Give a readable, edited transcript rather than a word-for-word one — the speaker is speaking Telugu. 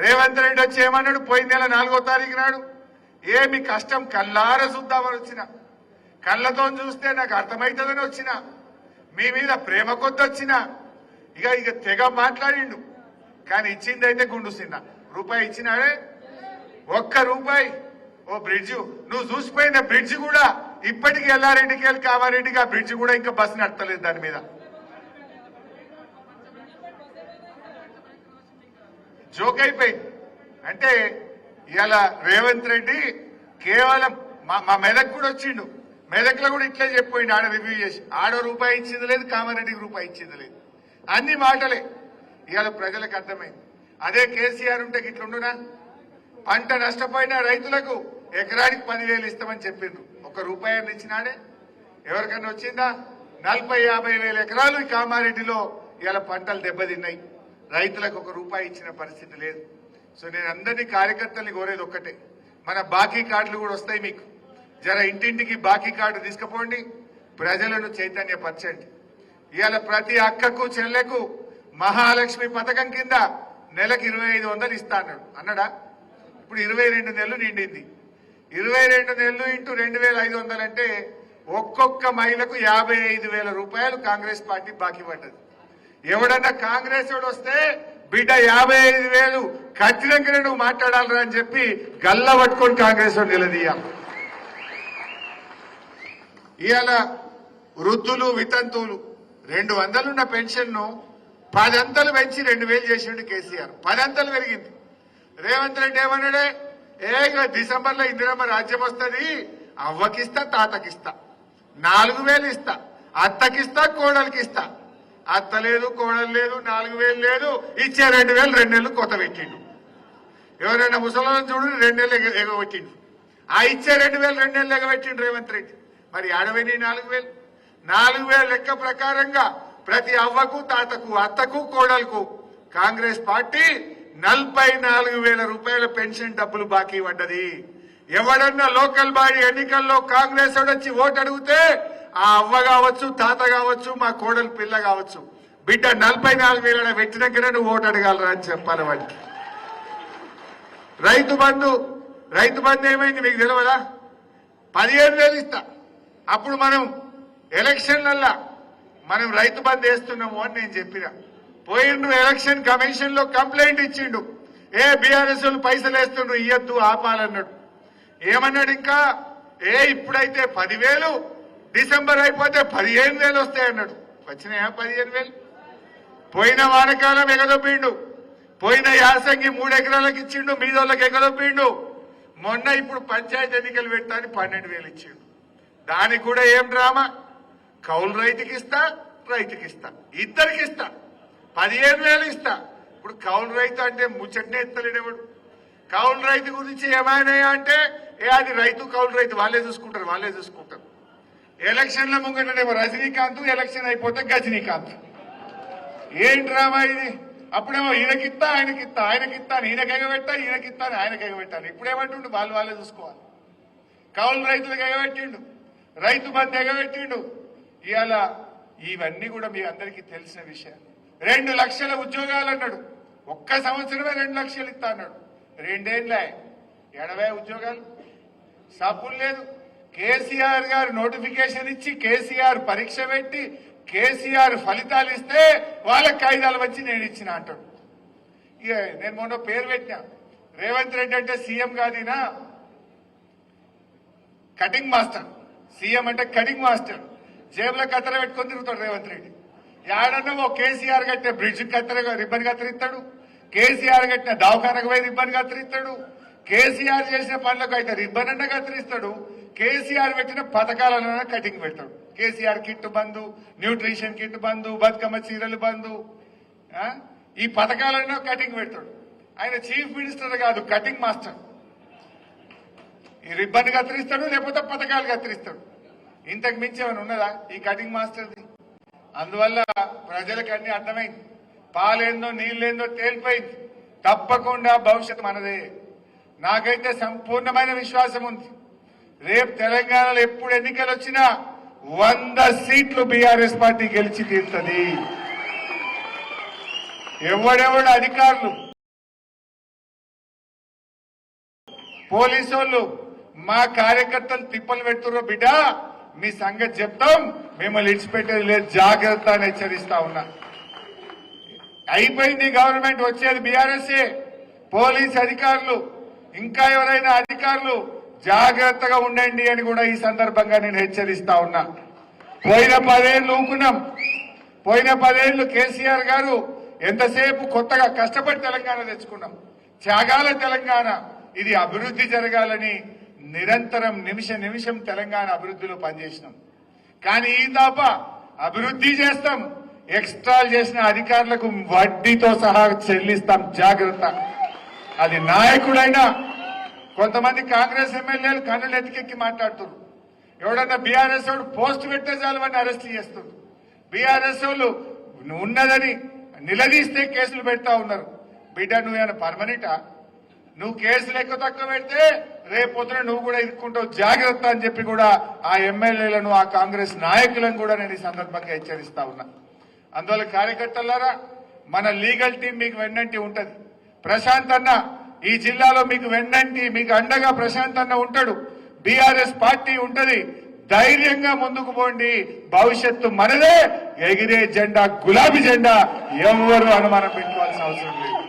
రేవంత్ రెడ్డి వచ్చి ఏమన్నాడు? పోయిన నెల 4వ తారీఖు నాడు ఏమి కష్టం కళ్ళార చూద్దామని వచ్చిన, కళ్ళతో చూస్తే నాకు అర్థమవుతుందని వచ్చిన, మీ మీద ప్రేమ కొద్ది వచ్చిన, ఇక తెగ మాట్లాడిండు. కానీ ఇచ్చింది అయితే గుండు సిన్న రూపాయి ఇచ్చినాడే, ఒక్క రూపాయి. ఓ బ్రిడ్జ్ నువ్వు చూసిపోయిన బ్రిడ్జ్ కూడా ఇప్పటికీ ఎల్లారెడ్డికి వెళ్ళి కామారెడ్డికి ఆ బ్రిడ్జ్ కూడా ఇంకా బస్సు నడతలేదు. దాని మీద జోక్ అయిపోయింది. అంటే ఇవాళ రేవంత్ రెడ్డి కేవలం మా మెదక్ కూడా వచ్చిండు, మెదక్లో కూడా ఇట్లే చెప్పిపోయిండు. ఆడ రివ్యూ చేసి ఆడ రూపాయి ఇచ్చింది లేదు, కామారెడ్డికి రూపాయి ఇచ్చింది లేదు. అన్ని మాటలే ఇవాళ ప్రజలకు అర్థమైంది. అదే కేసీఆర్ ఉంటే ఇట్లుండునా? పంట నష్టపోయిన రైతులకు ఎకరానికి 10,000 ఇస్తామని చెప్పిండ్రు. 1 రూపాయి ఇచ్చినాడే? ఎవరికన్నా వచ్చిందా? 40-50 వేల ఎకరాలు ఈ కామారెడ్డిలో ఇవాళ పంటలు దెబ్బతిన్నాయి. రైతులకు 1 రూపాయి ఇచ్చిన పరిస్థితి లేదు. సో నేను అందరినీ కార్యకర్తల్ని కోరేది ఒక్కటే, మన బాకీ కార్డులు కూడా వస్తాయి మీకు. జర ఇంటింటికి బాకీ కార్డు తీసుకుపోండి, ప్రజలను చైతన్యపరచండి. ఇవాళ ప్రతి అక్కకు చెల్లెకు మహాలక్ష్మి పథకం కింద నెలకు 2,500 ఇస్తా అన్నాడా? ఇప్పుడు 22 నెలలు నిండింది. 22 నెలలు ఇంటూ 2,500 అంటే ఒక్కొక్క మహిళకు 55,000 రూపాయలు కాంగ్రెస్ పార్టీ బాకీ పడ్డది. ఎవడన్నా కాంగ్రెస్ వాడు వస్తే బిడ్డ 55,000 ఖచ్చితంగా నువ్వు మాట్లాడాలరా అని చెప్పి గల్ల పట్టుకొని కాంగ్రెస్ వాడు నిలదీయాలి. ఇవాళ వృద్ధులు వితంతువులు 200 ఉన్న పెన్షన్ ను 10 అంతలు పెంచి 2,000 చేసిండు కేసీఆర్. 10 అంతలు పెరిగింది. రేవంత్ రెడ్డి ఏమన్నాడే? డిసెంబర్లో ఇందిరమ్మ రాజ్యం వస్తుంది, అవ్వకిస్తా తాతకిస్తా, 4,000 ఇస్తా, అత్తకిస్తా కోడలికి ఇస్తా. అత్త లేదు, కోడలు లేదు, 4,000 లేదు, ఇచ్చే 2,000 2 నెలలు కొత్త పెట్టిండు. ఎవరైనా ముసలిని చూడు 2 నెలలు ఎగబెట్టిండు. ఆ ఇచ్చే 2,000 2 నెలలు ఎగబెట్టిండు రేవంత్ రెడ్డి. మరి ఆడవేని 4,000? 4,000 లెక్క ప్రకారంగా ప్రతి అవ్వకు తాతకు అత్తకు కోడలకు కాంగ్రెస్ పార్టీ 44,000 రూపాయల పెన్షన్ డబ్బులు బాకీ పడ్డది. ఎవడన్నా లోకల్ బాడీ ఎన్నికల్లో కాంగ్రెస్ వచ్చి ఓటు అడిగితే ఆ అవ్వ కావచ్చు, తాత కావచ్చు, మా కోడలు పిల్ల కావచ్చు, బిడ్డ 44,000 పెట్టినాకనే నువ్వు ఓటు అడగాలరా అని చెప్పాలి వాడికి. రైతు బంధు ఏమైంది మీకు తెలియదా? 15,000 ఇస్తా. అప్పుడు మనం ఎలక్షన్లల్లా మనం రైతు బంధు వేస్తున్నాము అని నేను చెప్పిన. పోయిండు ఎలక్షన్ కమిషన్ లో కంప్లైంట్ ఇచ్చిండు, బీఆర్ఎస్ పైసలు వేస్తుండ్రు ఇయ్యద్దు ఆపాలన్నాడు. ఏమన్నాడు ఇంకా? ఇప్పుడైతే 10,000, డిసెంబర్ అయిపోతే 15,000 వస్తాయన్నాడు. వచ్చినాయా 15,000? పోయిన వానకాలం ఎగదొప్పిండు, పోయిన యాసంగి 3 ఎకరాలకు ఇచ్చిండు, మీదోళ్ళకి ఎగదొప్పిండు. మొన్న ఇప్పుడు పంచాయతీ ఎన్నికలు పెట్టాని 12,000 ఇచ్చిండు. దానికి కూడా ఏం డ్రామా? కౌలు రైతుకి ఇస్తా, రైతుకి ఇస్తా, ఇద్దరికి ఇస్తా, 15,000 ఇస్తా. ఇప్పుడు కౌలు రైతు అంటే ముచ్చటనే ఎత్తలేడేవాడు. కౌలు రైతు గురించి ఏమైనా అంటే అది రైతు కౌలు రైతు వాళ్ళే చూసుకుంటారు. ఎలక్షన్ల ముంగటనేమో రజనీకాంత్, ఎలక్షన్ అయిపోతే గజనీకాంత్. ఏం డ్రామా ఇది? అప్పుడేమో ఈయనకిత్తా ఆయనకిత్తా, ఈయనకి ఎగబెట్టా, ఈయనకిత్తా ఆయనకి ఎగబెట్టాలి. ఇప్పుడేమంటుండు? వాళ్ళే చూసుకోవాలి. కౌలు రైతులకు ఎగబెట్టిండు, రైతు బంధు ఎగబెట్టిండు. ఇవాళ ఇవన్నీ కూడా మీ అందరికీ తెలిసిన విషయాలు. 2 లక్షల ఉద్యోగాలు అన్నాడు, ఒక్క సంవత్సరమే 2 లక్షలు ఇస్తా అన్నాడు. 2 ఏళ్ళే 80 ఉద్యోగాలు. సబ్బులు లేదు. కేసీఆర్ గారు నోటిఫికేషన్ ఇచ్చి, కేసీఆర్ పరీక్ష పెట్టి, కేసీఆర్ ఫలితాలు ఇస్తే వాళ్ళకి కాయిదాలు వచ్చి నేను ఇచ్చిన అంటాడు. ఇక నేను మొన్న పేరు పెట్టినా, రేవంత్ రెడ్డి అంటే సీఎం కాదినా, కటింగ్ మాస్టర్. సీఎం అంటే కటింగ్ మాస్టర్. జేబులో కత్తెర పెట్టుకొని తిరుగుతాడు రేవంత్ రెడ్డి. ఏడన్నా ఓ కేసీఆర్ కట్టిన బ్రిడ్జ్ రిబ్బన్ కత్తిరిస్తాడు, కేసీఆర్ కట్టిన దవాఖానకు పోయి రిబ్బన్ కత్తిరిస్తాడు, కేసీఆర్ చేసిన పనులకు అయితే రిబ్బన్ అన్న కత్తిరిస్తాడు, కేసీఆర్ పెట్టిన పథకాలన్నా కటింగ్ పెడతాడు. కేసీఆర్ కిట్ బంధు, న్యూట్రిషన్ కిట్ బంధు, బతుకమ్మ చీరలు బంధు, ఈ పథకాలన్నా కటింగ్ పెడతాడు. ఆయన చీఫ్ మినిస్టర్ కాదు, కటింగ్ మాస్టర్. ఈ రిబ్బన్ కత్తిరిస్తాడు, లేకపోతే పథకాలు కత్తిరిస్తాడు. ఇంతకు మించి ఏమైనా ఉన్నదా ఈ కటింగ్ మాస్టర్ది? అందువల్ల ప్రజలకు అన్ని అర్థమైంది. పాలేందో నీళ్ళేందో తేలిపోయింది. తప్పకుండా భవిష్యత్తు మనదే. నాకైతే సంపూర్ణమైన విశ్వాసం ఉంది. రేపు తెలంగాణలో ఎప్పుడు ఎన్నికలు వచ్చినా 100 సీట్లు బీఆర్ఎస్ పార్టీ గెలిచి తీరుతుంది. ఎవడెవడు అధికారులు పోలీసు వాళ్ళు మా కార్యకర్తలు తిప్పలు పెడుతుర్రో బిడ్డ మీ సంగతి చెప్తాం, మిమ్మల్ని ఇడిచిపెట్టేది లేదు, జాగ్రత్త అని హెచ్చరిస్తా ఉన్నా. అయిపోయింది గవర్నమెంట్, వచ్చేది బీఆర్ఎస్ఏ. పోలీస్ అధికారులు ఇంకా ఎవరైనా అధికారులు జాగ్రత్తగా ఉండండి అని కూడా ఈ సందర్భంగా నేను హెచ్చరిస్తా ఉన్నా. పోయిన 10 ఏళ్ళు ఊకున్నాం. పోయిన 10 ఏళ్ళు కేసీఆర్ గారు ఎంతసేపు కొత్తగా కష్టపడి తెలంగాణ తెచ్చుకున్నాం, త్యాగాల తెలంగాణ. ఇది అభివృద్ధి జరగాలని నిరంతరం నిమిషం తెలంగాణ అభివృద్ధిలో పనిచేసినాం. కానీ ఈ తప్ప అభివృద్ధి చేస్తాం, ఎక్స్ట్రాలు చేసిన అధికారులకు వడ్డీతో సహా చెల్లిస్తాం, జాగ్రత్త. అది నాయకుడైనా కొంతమంది కాంగ్రెస్ ఎమ్మెల్యేలు కన్నులు ఎత్తికెక్కి మాట్లాడుతున్నారు. ఎవడన్నా బీఆర్ఎస్ వాడు పోస్ట్ పెట్టే చాలు వాడిని అరెస్ట్ చేస్తున్నారు. బీఆర్ఎస్ వాళ్ళు ఉన్నదని నిలదీస్తే కేసులు పెడతా ఉన్నారు. బిడ్డ నువ్వేమైనా పర్మనెంటా? నువ్వు కేసులు ఎక్కువ తక్కువ పెడితే రేపొద్దున నువ్వు కూడా ఇరుక్కుంటావు, జాగ్రత్త అని చెప్పి కూడా ఆ ఎమ్మెల్యేలను ఆ కాంగ్రెస్ నాయకులను కూడా నేను ఈ సందర్భంగా హెచ్చరిస్తా ఉన్నా. అందువల్ల కార్యకర్తలారా, మన లీగల్ టీం మీకు వెన్నంటి ఉంటది. ప్రశాంత్ అన్న ఈ జిల్లాలో మీకు వెన్నంటి, మీకు అండగా ప్రశాంత్ అన్న ఉంటాడు. బీఆర్ఎస్ పార్టీ ఉంటది. ధైర్యంగా ముందుకు పోండి, భవిష్యత్తు మనదే. ఎగిరే జెండా గులాబీ జెండా, ఎవరు అనుమానం పెట్టుకోవాల్సిన అవసరం లేదు.